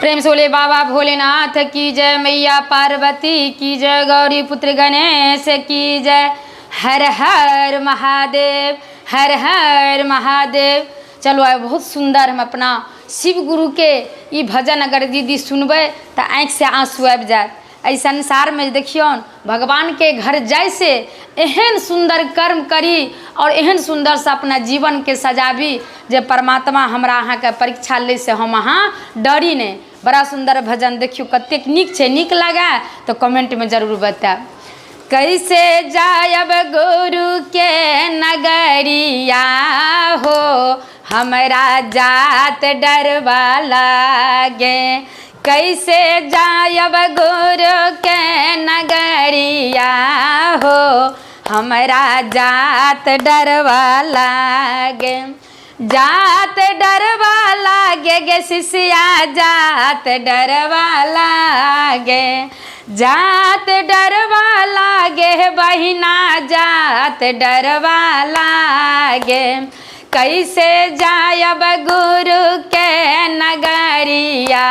प्रेम से बोले बाबा भोलेनाथ की जय, मैया पार्वती की जय, गौरी पुत्र गणेश की जय। हर हर महादेव, हर हर महादेव। चलो आए बहुत सुंदर हम अपना शिव गुरु के ये भजन अगर दीदी सुनबे तो आँख से आंसू आबि जाए। एहि संसार में देखियो भगवान के घर जैसे एहन सुंदर कर्म करी और एहन सुंदर से अपना जीवन के सजाबी जे परमात्मा हमरा अहाँ के परीक्षा ले से हम अहाँ डरी नहीं। बड़ा सुंदर भजन देखियो कतेक नीक छे, नीक लगा तो कमेंट में जरूर बताएब। कैसे जायब गुरु के नगरिया हो, हमरा जात डरवा लागे। कैसे जायब गुरु के नगरिया हो, हमरा जात डरवा लागे। जात डरवा लागे गे शिष्या, जात डरवा लागे। जात डरवा लागे बहिना, जात डरवा लागे। कैसे जायब गुरु के नगरिया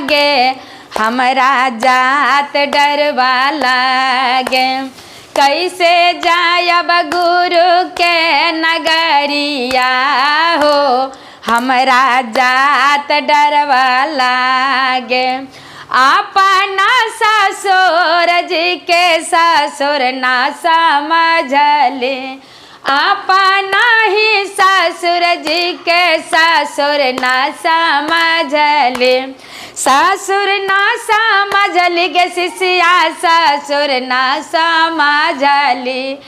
गे, हमरा जात डरवा लागे। कैसे जायब गुरु के नगरिया हो, हमरा जात डरवा लागे। अपना ससुर जी के ससुर ना समझले, अपना ही ससुर जी के ससुर ना समझले। ससुर ना समझली गे शिष्या, ससुर ना समझली।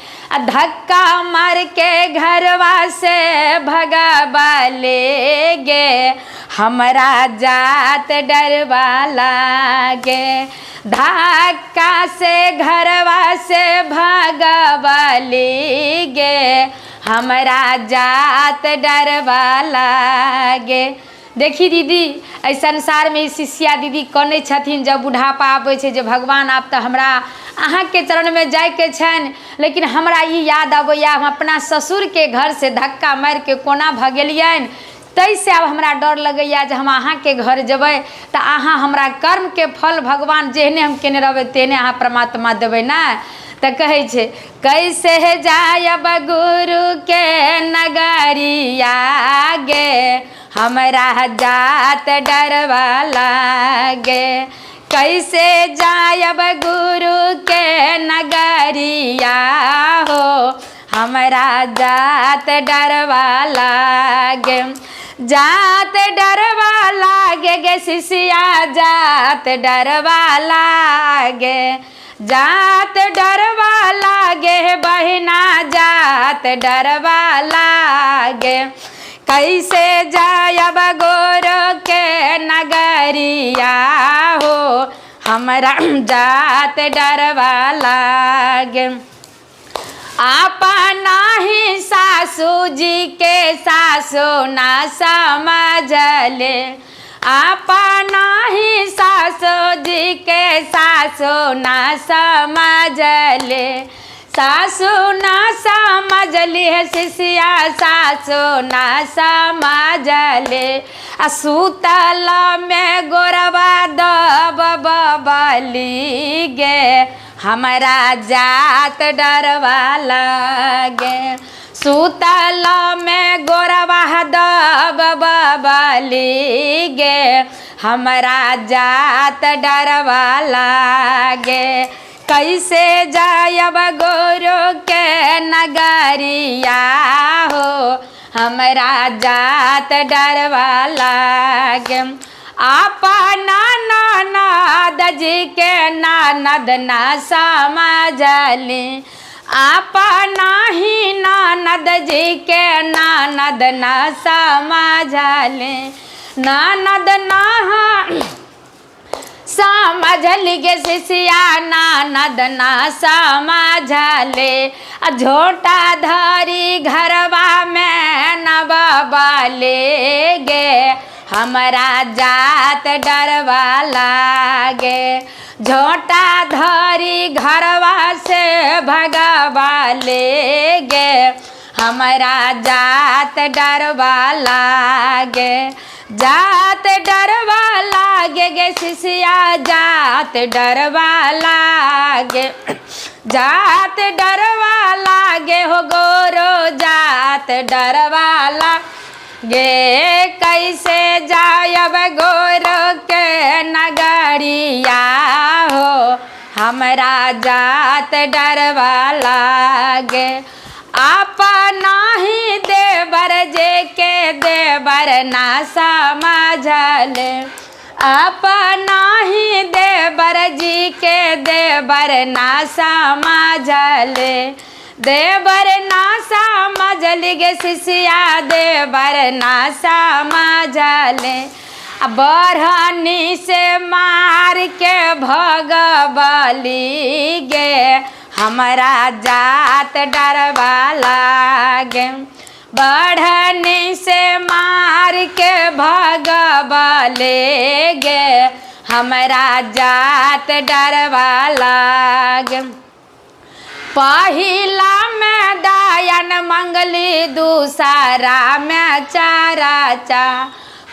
धक्का मार के घरवा से भगवाले गे, हमरा जात डरवा लागे। धक्का से घरवा से भगवाली गे, हमरा जात डरवा लागे। देखी दीदी एहि संसार में शिष्या दीदी कने छथिन जब बुढ़ापा आबै छै जे भगवान आप तो हमरा अहाँ के चरण में जाय के छन, लेकिन हमरा ई याद आबैया हम अपना ससुर के घर से धक्का मार के कोना भगेलियन। तैसे अब हमरा डर लगैया जे हम अहाँ के घर जेबै तो अहाँ हमरा कर्म के फल भगवान जेहने हम केने रहबै तेहने अहाँ परमात्मा देबै ना। तो कहे छे कैसे जायब गुरु के नगरिया गे, हमरा जात डरवा लागे। कैसे जायब गुरु के नगरिया हो, हमरा जात डरवा लागे। जात डरवा लागे गे शिष्या, जात डरवा लागे। जात डरवा लागे बहिना, जात डरवा लागे। कैसे जायब गुरु के नगरिया हो, हमरा जात डरवा लागे। अपना ही सासू जी के सासू ना समझले, अपना ही सासू जी के सासू ना समझले। सासू ना समझली है शिष्या, सासू ना समझले। सुतल में गोरवा दबली गे, हमरा जात डरवा लागे। सुतल में गोरवा दबली गे, हमरा जात डरवा लागे। कैसे जायब गुरु के नगरिया हो, हमरा जात डरवा लागे। अपना ननद जी के ननद ना समझली, अपना ही ननद जी के ननद ना समझली। ननद ना समझली गे शिष्या, ननद ना समझले। झोटा धरी घरवा में नबले गे, हमरा जात डरवा लागे। झोटा धरी घरवा से भगवाले गे, हमरा जात डरवा लागे। जात डरवा लागे शिष्या जात डरवा लागे, जात डरवा लागे हो गोरो जात डरवा लागे। कैसे जायब गोरो के नगरिया हो हमरा जात डरवा लागे। अपना ही देवर जे के देवर ना समझले, अपना ही देवर जी के देवर ना समझले, देवर ना समझली गे शिष्या देवर ना समझले। बरहनी से मार के भगवली गे हमरा जात डरवा लागे। बढ़नी से मार के भगवले गे हमरा जात डरवा लागे। पहिला में दायन मंगली दूसरा में चराचा,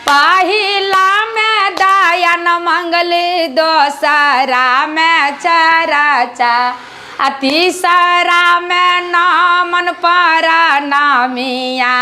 पहिला में दायन मंगली दोसरा में चराचा, तीसरा में नामन पर नामिया।